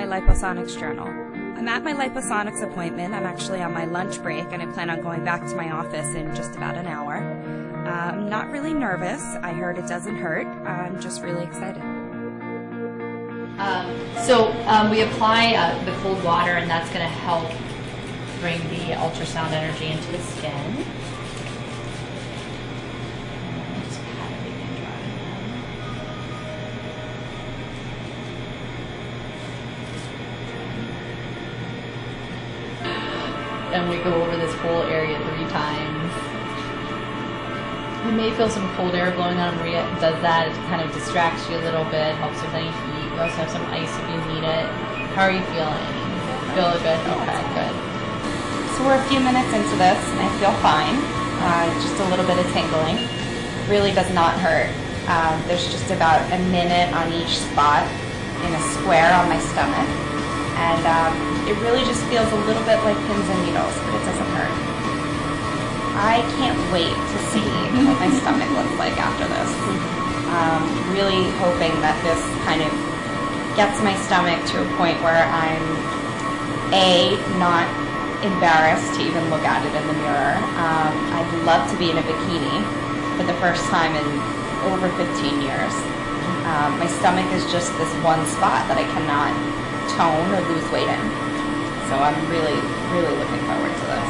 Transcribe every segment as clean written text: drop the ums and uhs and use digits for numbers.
Liposonics journal. I'm at my Liposonics appointment. I'm actually on my lunch break and I plan on going back to my office in just about an hour. I'm not really nervous. I heard it doesn't hurt. I'm just really excited. We apply the cold water, and that's going to help bring the ultrasound energy into the skin. Just pat everything dry. And we go over this whole area 3 times. You may feel some cold air blowing on. Maria does that. It kind of distracts you a little bit, helps with any heat. We also have some ice if you need it. How are you feeling? Feel good? Okay, good. So we're a few minutes into this and I feel fine. Just a little bit of tingling. Really does not hurt. There's just about a minute on each spot in a square on my stomach. And it really just feels a little bit like pins and needles, but it doesn't hurt. I can't wait to see what my stomach looks like after this. Really hoping that this kind of gets my stomach to a point where I'm not embarrassed to even look at it in the mirror. I'd love to be in a bikini for the first time in over 15 years. My stomach is just this one spot that I cannot tone or lose weight in. So I'm really, really looking forward to this.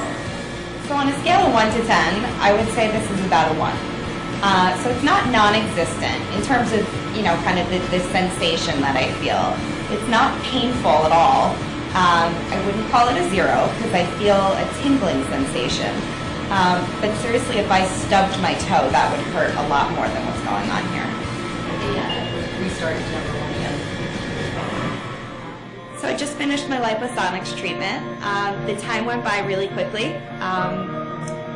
So on a scale of 1 to 10, I would say this is about a 1. So it's not non-existent in terms of, kind of the sensation that I feel. It's not painful at all. I wouldn't call it a 0 because I feel a tingling sensation. But seriously, if I stubbed my toe, that would hurt a lot more than what's going on here. Restarted to number 1 again. So I just finished my Liposonics treatment. The time went by really quickly.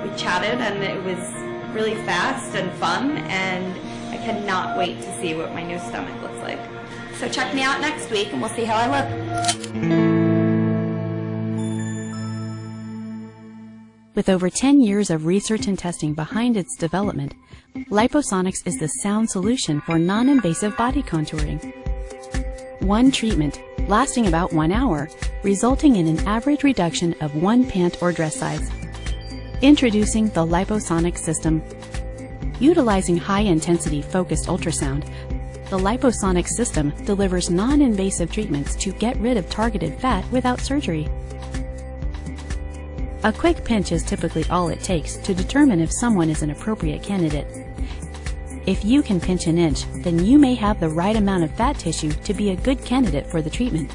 We chatted and it was really fast and fun, and I cannot wait to see what my new stomach looks like. So check me out next week and we'll see how I look. With over 10 years of research and testing behind its development, Liposonics is the sound solution for non-invasive body contouring. One treatment, lasting about 1 hour, resulting in an average reduction of 1 pant or dress size. Introducing the Liposonics system. Utilizing high-intensity focused ultrasound, the Liposonics system delivers non-invasive treatments to get rid of targeted fat without surgery. A quick pinch is typically all it takes to determine if someone is an appropriate candidate. If you can pinch an inch, then you may have the right amount of fat tissue to be a good candidate for the treatment.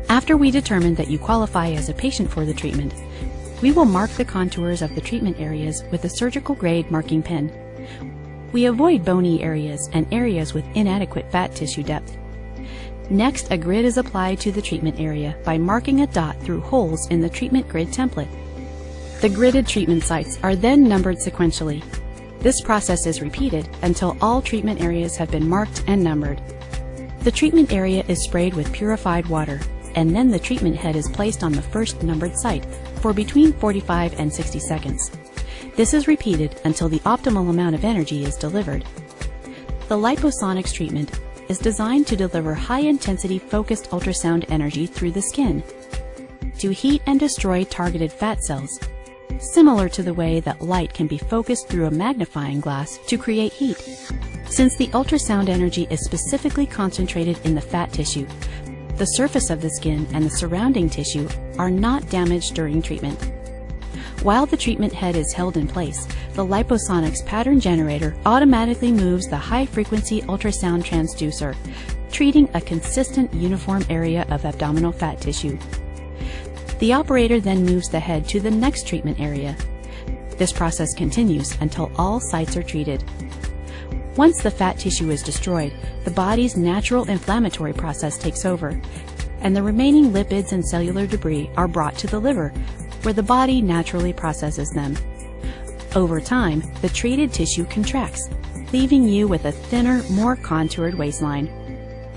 After we determine that you qualify as a patient for the treatment, we will mark the contours of the treatment areas with a surgical-grade marking pen. We avoid bony areas and areas with inadequate fat tissue depth. Next, a grid is applied to the treatment area by marking a dot through holes in the treatment grid template. The gridded treatment sites are then numbered sequentially. This process is repeated until all treatment areas have been marked and numbered. The treatment area is sprayed with purified water, and then the treatment head is placed on the first numbered site for between 45 and 60 seconds. This is repeated until the optimal amount of energy is delivered. The Liposonics treatment is designed to deliver high-intensity focused ultrasound energy through the skin to heat and destroy targeted fat cells, similar to the way that light can be focused through a magnifying glass to create heat. Since the ultrasound energy is specifically concentrated in the fat tissue, the surface of the skin and the surrounding tissue are not damaged during treatment. While the treatment head is held in place, the Liposonics pattern generator automatically moves the high-frequency ultrasound transducer, treating a consistent uniform area of abdominal fat tissue. The operator then moves the head to the next treatment area. This process continues until all sites are treated. Once the fat tissue is destroyed, the body's natural inflammatory process takes over, and the remaining lipids and cellular debris are brought to the liver, where the body naturally processes them. Over time, the treated tissue contracts, leaving you with a thinner, more contoured waistline.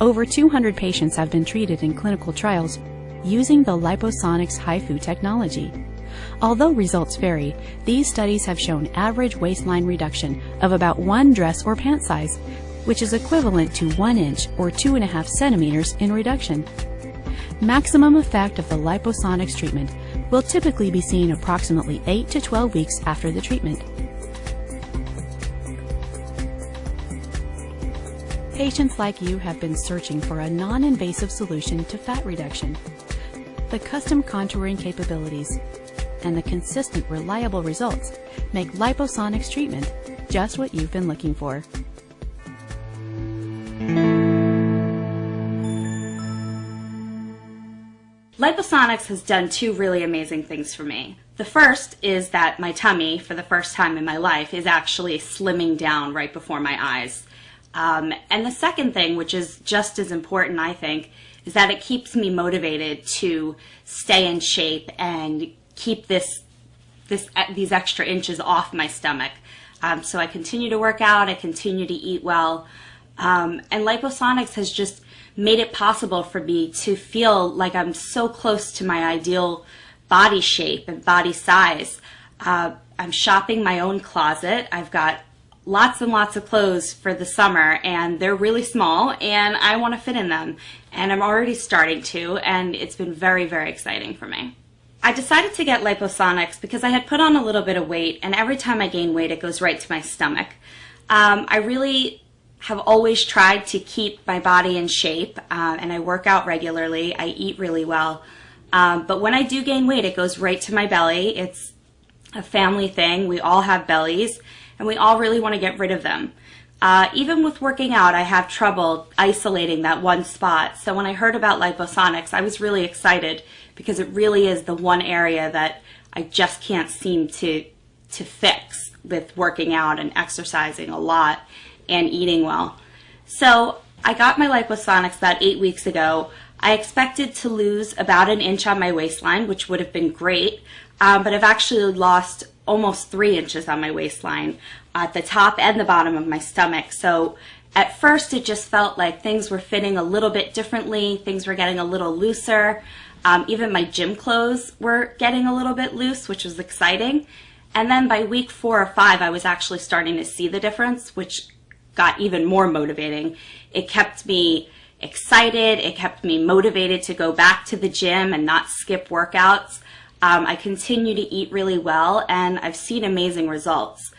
Over 200 patients have been treated in clinical trials using the Liposonics HIFU technology. Although results vary, these studies have shown average waistline reduction of about 1 dress or pant size, which is equivalent to 1 inch or 2.5 centimeters in reduction. Maximum effect of the Liposonics treatment will typically be seen approximately 8 to 12 weeks after the treatment. Patients like you have been searching for a non-invasive solution to fat reduction. The custom contouring capabilities and the consistent, reliable results make Liposonics treatment just what you've been looking for. Liposonics has done two really amazing things for me. The first is that my tummy, for the first time in my life, is actually slimming down right before my eyes. And the second thing, which is just as important, I think, is that it keeps me motivated to stay in shape and keep these extra inches off my stomach. So I continue to work out, I continue to eat well, and Liposonics has just made it possible for me to feel like I'm so close to my ideal body shape and body size. I'm shopping my own closet. I've got lots and lots of clothes for the summer, and they're really small, and I want to fit in them. And I'm already starting to, and it's been very, very exciting for me. I decided to get Liposonics because I had put on a little bit of weight, and every time I gain weight, it goes right to my stomach. I really have always tried to keep my body in shape, and I work out regularly. I eat really well. But when I do gain weight, it goes right to my belly. It's a family thing. We all have bellies, and we all really want to get rid of them. Even with working out, I have trouble isolating that one spot. So when I heard about Liposonics, I was really excited because it really is the one area that I just can't seem to fix with working out and exercising a lot and eating well. So I got my Liposonics about 8 weeks ago. I expected to lose about an inch on my waistline, which would have been great, but I've actually lost almost 3 inches on my waistline at the top and the bottom of my stomach. So at first it just felt like things were fitting a little bit differently, things were getting a little looser. Even my gym clothes were getting a little bit loose, which was exciting. And then by week 4 or 5, I was actually starting to see the difference, which got even more motivating. It kept me excited, it kept me motivated to go back to the gym and not skip workouts. I continue to eat really well, and I've seen amazing results.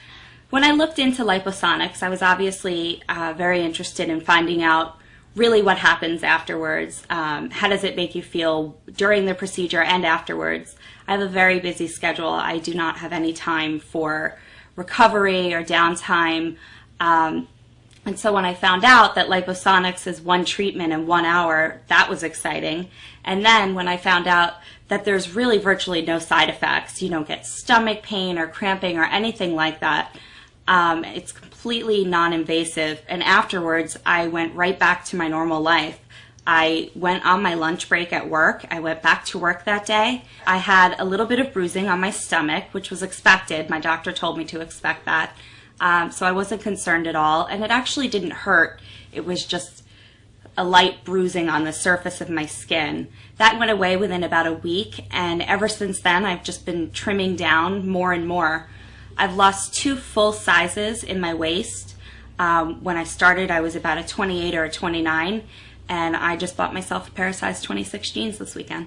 When I looked into Liposonics, I was obviously very interested in finding out really what happens afterwards. How does it make you feel during the procedure and afterwards? I have a very busy schedule. I do not have any time for recovery or downtime. And so when I found out that Liposonics is one treatment in 1 hour, that was exciting. And then when I found out that there's really virtually no side effects, you don't get stomach pain or cramping or anything like that, it's completely non-invasive. And afterwards, I went right back to my normal life. I went on my lunch break at work. I went back to work that day. I had a little bit of bruising on my stomach, which was expected. My doctor told me to expect that. So I wasn't concerned at all, and it actually didn't hurt. It was just a light bruising on the surface of my skin. That went away within about a week, and ever since then I've just been trimming down more and more. I've lost 2 full sizes in my waist. When I started, I was about a 28 or a 29, and I just bought myself a pair of size 26 jeans this weekend.